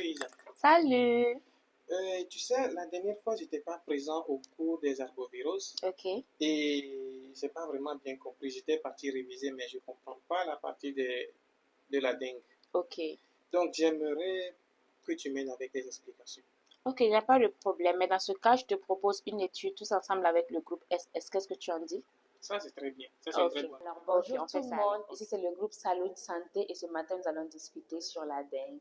Lisa. Salut. Tu sais, la dernière fois, je n'étais pas présent au cours des arbovirus Ok. et je n'ai pas vraiment bien compris. J'étais parti réviser, mais je ne comprends pas la partie de la dengue. Ok. Donc, j'aimerais que tu m'aides avec des explications. Ok, il n'y a pas de problème. Mais dans ce cas, je te propose une étude tous ensemble avec le groupe SS. Qu'est-ce que tu en dis? Ça, c'est très bien. Ça, c'est une très Ok. bonne. Alors, bonjour on tout le monde. Ici, c'est le groupe Salut Santé et ce matin, nous allons discuter sur la dengue.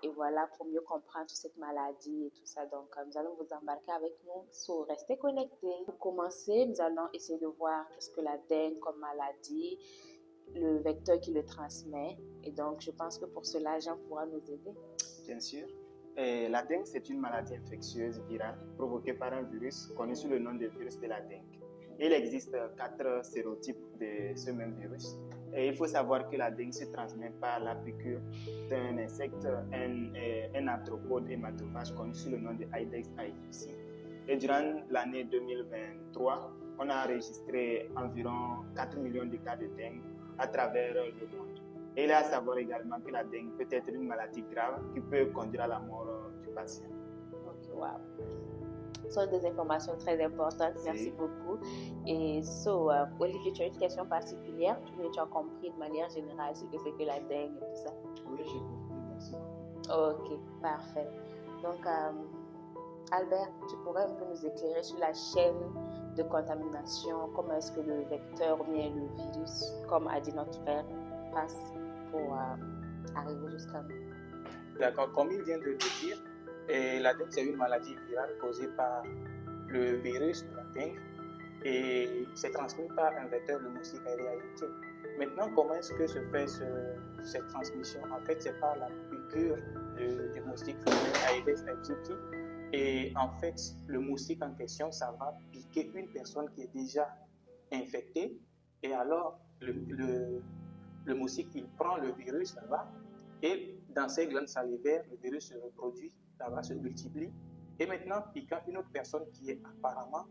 Et voilà, pour mieux comprendre toute cette maladie et tout ça. Donc, nous allons vous embarquer avec nous. So, restez connectés. Pour commencer, nous allons essayer de voir qu'est-ce que la dengue comme maladie, le vecteur qui le transmet. Et donc, je pense que pour cela, Jean pourra nous aider. Bien sûr. La dengue, c'est une maladie infectieuse virale provoquée par un virus connu sous le nom de virus de la dengue. Il existe 4 sérotypes de ce même virus. Et il faut savoir que la dengue se transmet par la piqûre d'un insecte, un arthropode hématophage connu sous le nom de Aedes aegypti. Et durant l'année 2023, on a enregistré environ 4 millions de cas de dengue à travers le monde. Et il est à savoir également que la dengue peut être une maladie grave qui peut conduire à la mort du patient. Ok, wow. Ce sont des informations très importantes. Merci beaucoup. Et Olivier, tu as une question particulière? Tu as compris de manière générale ce que c'est que la dengue et tout ça? Oui, j'ai compris. Merci. Ok, parfait. Donc, Albert, tu pourrais un peu nous éclairer sur la chaîne de contamination? Comment est-ce que le vecteur ou bien le virus, comme a dit notre frère, passe pour arriver jusqu'à nous? D'accord. Comme il vient de le dire, la dengue, c'est une maladie virale causée par le virus de la dengue et c'est transmis par un vecteur, le moustique aegypti. Maintenant, comment est-ce que se fait cette transmission? En fait, c'est par la piqûre du moustique Aedes aegypti. Et en fait, le moustique en question, ça va piquer une personne qui est déjà infectée. Et alors, le moustique, il prend le virus là-bas. Et dans ces glandes salivaires, le virus se reproduit, là-bas se multiplie. Et maintenant, piquant une autre personne qui est apparemment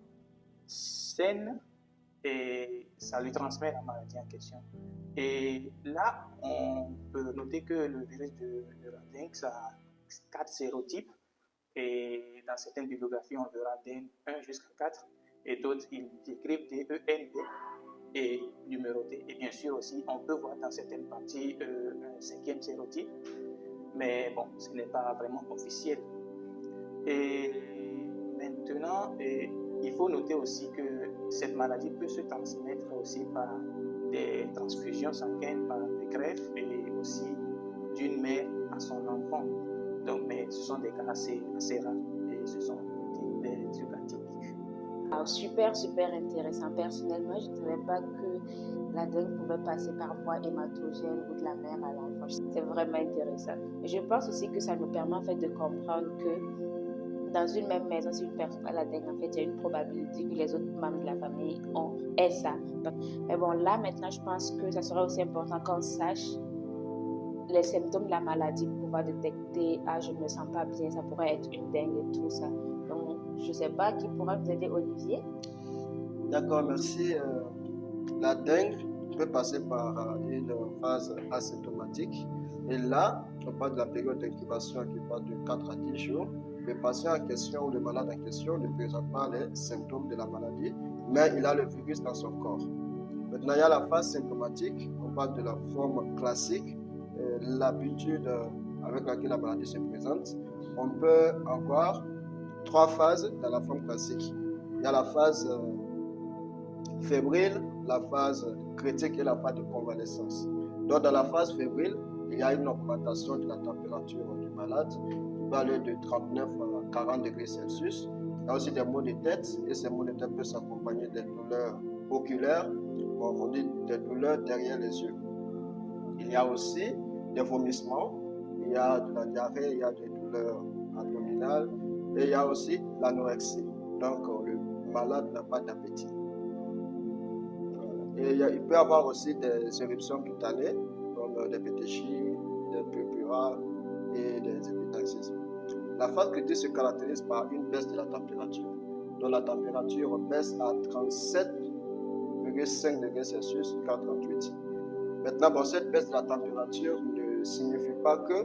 saine, et ça lui transmet la maladie en question. Et là, on peut noter que le virus de la dengue, ça a 4 sérotypes. Et dans certaines bibliographies, on verra DEN 1 jusqu'à 4. Et d'autres, ils décrivent DENB et numéroté. Et bien sûr aussi, on peut voir dans certaines parties un 5e sérotype. Mais bon, ce n'est pas vraiment officiel. Et maintenant, il faut noter aussi que cette maladie peut se transmettre aussi par des transfusions sanguines, par des greffes et aussi d'une mère à son enfant. Donc, mais ce sont des cas assez rares et ce sont des trucs atypiques. Alors, super intéressant. Personnellement, je ne savais pas que la dengue pouvait passer par voie hématogène ou de la mère à l'enfant. C'est vraiment intéressant. Et je pense aussi que ça nous permet en fait de comprendre que dans une même maison, si une personne a la dengue, en fait, il y a une probabilité que les autres membres de la famille aient ça. Mais bon, là maintenant, je pense que ça serait aussi important qu'on sache les symptômes de la maladie pour pouvoir détecter je ne me sens pas bien, ça pourrait être une dengue et tout ça. Donc, je ne sais pas qui pourra vous aider, Olivier. D'accord, merci. La dengue peut passer par une phase asymptomatique. Et là, on parle de la période d'incubation qui va de 4 à 10 jours. Le patient en question ou le malade en question ne présente pas les symptômes de la maladie, mais il a le virus dans son corps. Maintenant, il y a la phase symptomatique. On parle de la forme classique, l'habitude avec laquelle la maladie se présente. On peut avoir 3 phases dans la forme classique. Il y a la phase fébrile, la phase critique et la phase de convalescence. Donc, dans la phase fébrile, il y a une augmentation de la température du malade qui va aller de 39 à 40 degrés Celsius. Il y a aussi des maux de tête et ces maux de tête peuvent s'accompagner des douleurs oculaires, on dit des douleurs derrière les yeux. Il y a aussi des vomissements, il y a de la diarrhée, il y a des douleurs abdominales et il y a aussi l'anorexie. Donc, le malade n'a pas d'appétit. Et il peut y avoir aussi des éruptions cutanées, comme des pétéchies, des purpura et des épistaxis. La phase critique se caractérise par une baisse de la température. Donc la température baisse à 37,5 degrés Celsius jusqu'à 38. Maintenant, cette baisse de la température ne signifie pas que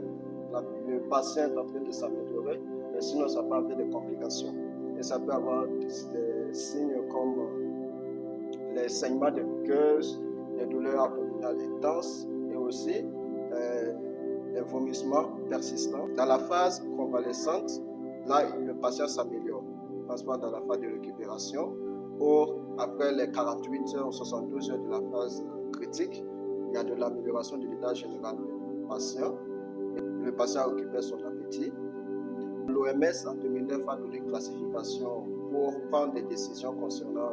le patient est en train de s'améliorer, mais sinon ça peut avoir des complications. Et ça peut avoir des signes comme les saignements de muqueuses, les douleurs abdominales intenses et aussi les vomissements persistants. Dans la phase convalescente, là, le patient s'améliore. On passe pas dans la phase de récupération. Or, après les 48 heures ou 72 heures de la phase critique, il y a de l'amélioration de l'état général du patient. Le patient a récupéré son appétit. L'OMS en 2009 a donné une classification pour prendre des décisions concernant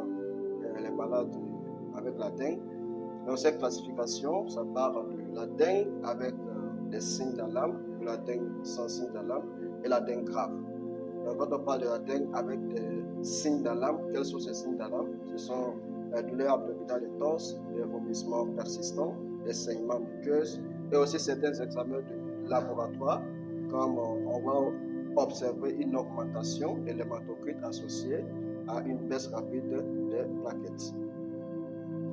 les malades avec la dengue. Dans cette classification, ça part de la dengue avec des signes d'alarme, de la dengue sans signes d'alarme et la dengue grave. Donc, quand on parle de la dengue avec des signes d'alarme, quels sont ces signes d'alarme? Ce sont la douleur abdominale intense, les vomissements persistants, les saignements muqueuses et aussi certains examens de laboratoire, comme on va observer une augmentation de l'hématocrite associée à une baisse rapide des plaquettes.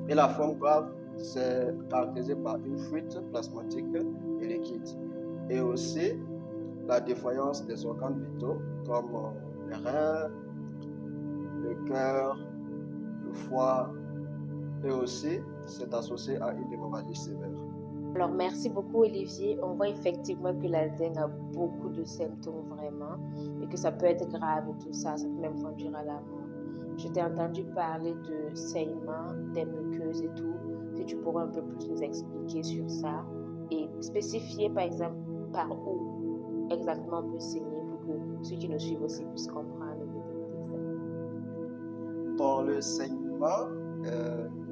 Et la forme grave, c'est caractérisé par une fuite plasmatique et liquide. Et aussi la défaillance des organes vitaux comme les reins, le cœur, le foie, et aussi c'est associé à une hémorragie sévère. Alors, merci beaucoup, Olivier. On voit effectivement que la dengue a beaucoup de symptômes vraiment et que ça peut être grave et tout ça, ça peut même conduire à la mort. Je t'ai entendu parler de saignement, des muqueuses et tout. Si tu pourrais un peu plus nous expliquer sur ça et spécifier par exemple par où exactement on peut saigner pour que ceux qui nous suivent aussi puissent comprendre et détecter ça. Dans le saignement,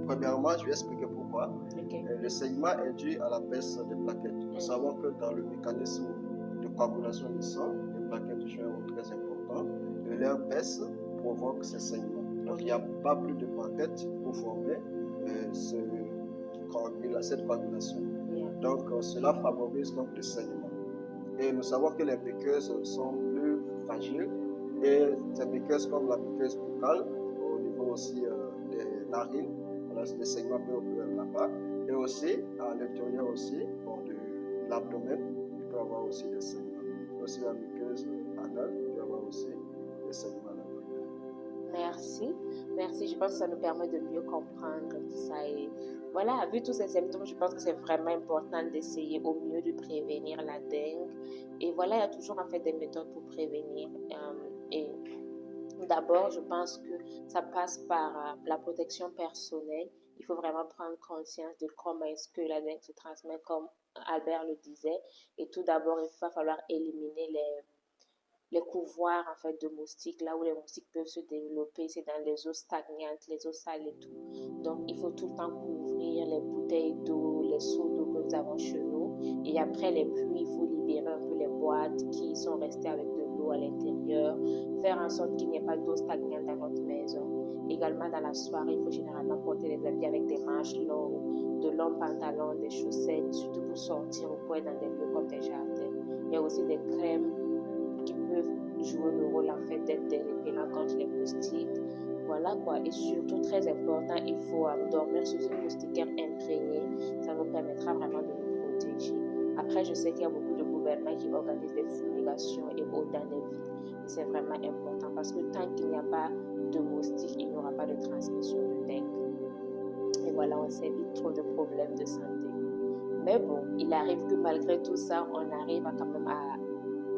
premièrement, je vais expliquer pourquoi. Okay. Le saignement est dû à la baisse des plaquettes. Nous savons que dans le mécanisme de coagulation du sang, les plaquettes jouent un rôle très important et leur baisse provoque ces saignements. Donc il n'y a pas plus de plaquettes pour former cette coagulation. Donc cela favorise donc le saignement. Et nous savons que les muqueuses sont plus fragiles et ces muqueuses comme la muqueuse buccale, au niveau aussi des narines, les saignements peuvent occurrir là-bas. Et aussi, à l'intérieur aussi, de l'abdomen, il peut y avoir aussi des saignements. Aussi la muqueuse anale, il peut y avoir aussi des saignements là-bas. Merci. Je pense que ça nous permet de mieux comprendre tout ça. Et voilà, vu tous ces symptômes, je pense que c'est vraiment important d'essayer au mieux de prévenir la dengue. Et voilà, il y a toujours en fait des méthodes pour prévenir. Et d'abord, je pense que ça passe par la protection personnelle. Il faut vraiment prendre conscience de comment est-ce que la dengue se transmet, comme Albert le disait. Et tout d'abord, il va falloir éliminer les couvoirs en fait, de moustiques, là où les moustiques peuvent se développer, c'est dans les eaux stagnantes, les eaux sales et tout. Donc, il faut tout le temps couvrir les bouteilles d'eau, les seaux d'eau que nous avons chez nous. Et après les pluies, il faut libérer un peu les boîtes qui sont restées avec de l'eau à l'intérieur, faire en sorte qu'il n'y ait pas d'eau stagnante dans notre maison. Également, dans la soirée, il faut généralement porter des habits avec des manches longues, de longs pantalons, des chaussettes, surtout pour sortir au point dans des lieux comme des jardins. Il y a aussi des crèmes qui peuvent jouer le rôle en fait d'être des répellants contre les moustiques. Voilà quoi. Et surtout, très important, il faut dormir sous une moustiquaire imprégnée. Ça nous permettra vraiment de nous protéger. Après, je sais qu'il y a beaucoup de gouvernements qui organisent des fumigations et autres dans les villes. C'est vraiment important parce que tant qu'il n'y a pas de moustiques, il n'y aura pas de transmission de dengue. Et voilà, on s'évite trop de problèmes de santé. Mais bon, il arrive que malgré tout ça, on arrive quand même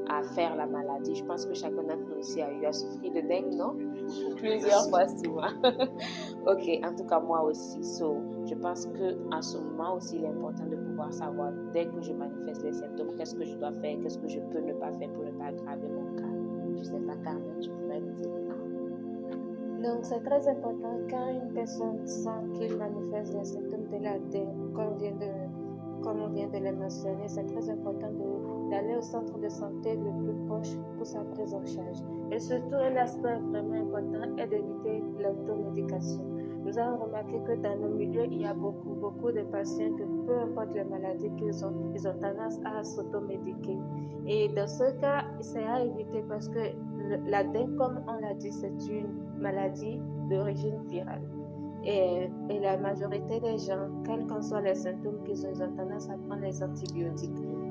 à faire la maladie. Je pense que chacun d'entre nous ici a eu à souffrir de dengue, non? Plusieurs fois souvent. Ok, en tout cas moi aussi. Je pense qu'en ce moment aussi, il est important de pouvoir savoir dès que je manifeste les symptômes, qu'est-ce que je dois faire, qu'est-ce que je peux ne pas faire pour ne pas aggraver mon cas. Je sais pas, Carmen, tu pourrais me dire. Donc c'est très important quand une personne sent qu'il manifeste les symptômes de la dengue, comme on vient de les mentionner, c'est très important d'aller au centre de santé le plus proche pour sa prise en charge. Et surtout, un aspect vraiment important est d'éviter l'automédication. Nous avons remarqué que dans nos milieux, il y a beaucoup de patients que peu importe les maladies qu'ils ont, ils ont tendance à s'automédiquer. Et dans ce cas, c'est à éviter parce que la dengue, comme on l'a dit, c'est une maladie d'origine virale. Et la majorité des gens, quels qu'en soient les symptômes qu'ils ont, ils ont tendance à prendre les antibiotiques.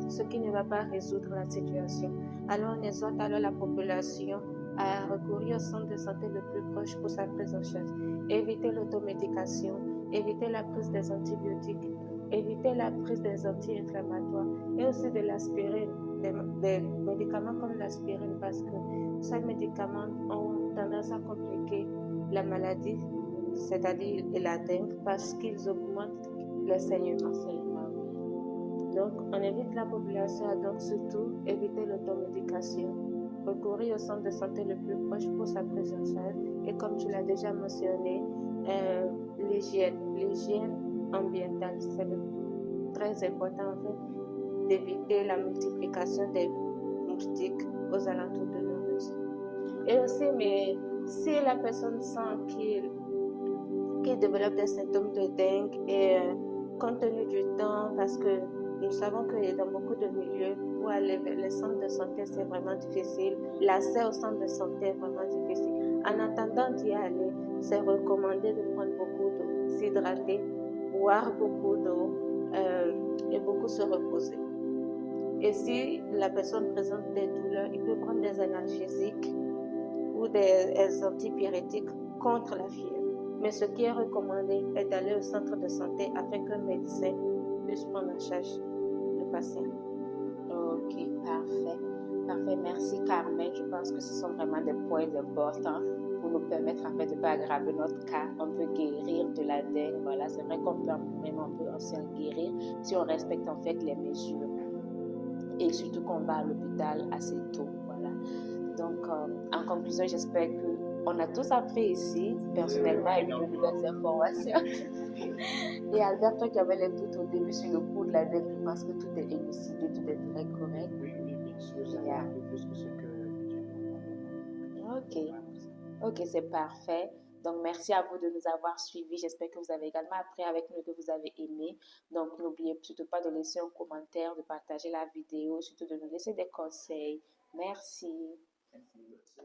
ce qui ne va pas résoudre la situation. Alors, on exhorte alors la population à recourir au centre de santé le plus proche pour sa prise en charge. Éviter l'automédication, éviter la prise des antibiotiques, éviter la prise des anti-inflammatoires et aussi de l'aspirine, des médicaments comme l'aspirine, parce que ces médicaments ont tendance à compliquer la maladie, c'est-à-dire la dengue, parce qu'ils augmentent les saignements. Donc, on évite la population à donc surtout éviter l'automédication, recourir au centre de santé le plus proche pour sa prise en charge et comme tu l'as déjà mentionné, l'hygiène ambientale, c'est très important en fait d'éviter la multiplication des moustiques aux alentours de nos maisons. Et aussi, mais si la personne sent qu'il développe des symptômes de dengue et compte tenu du temps, parce que nous savons que dans beaucoup de milieux, pour aller vers les centres de santé, c'est vraiment difficile. L'accès au centre de santé est vraiment difficile. En attendant d'y aller, c'est recommandé de prendre beaucoup d'eau, s'hydrater, boire beaucoup d'eau et beaucoup se reposer. Et si la personne présente des douleurs, il peut prendre des analgésiques ou des antipyrétiques contre la fièvre. Mais ce qui est recommandé est d'aller au centre de santé afin qu'un médecin puisse prendre en charge le patient. Ok, parfait. Parfait, merci Carmen. Je pense que ce sont vraiment des points importants pour nous permettre en fait de ne pas aggraver notre cas. On peut guérir de la dengue. Voilà, c'est vrai qu'on peut même aussi en guérir si on respecte en fait les mesures. Et surtout qu'on va à l'hôpital assez tôt. Voilà. Donc, en conclusion, j'espère qu'on a tous appris ici, personnellement, et de nouvelles informations. Et Albert, toi qui avais les doutes au début sur le cours de la dengue, je pense que tout est élucidé, tout est très correct. Oui, bien sûr, ça va un peu plus que ce que Ok. Ok, c'est parfait. Donc, merci à vous de nous avoir suivis. J'espère que vous avez également appris avec nous, que vous avez aimé. Donc, n'oubliez surtout pas de laisser un commentaire, de partager la vidéo, surtout de nous laisser des conseils. Merci. Merci.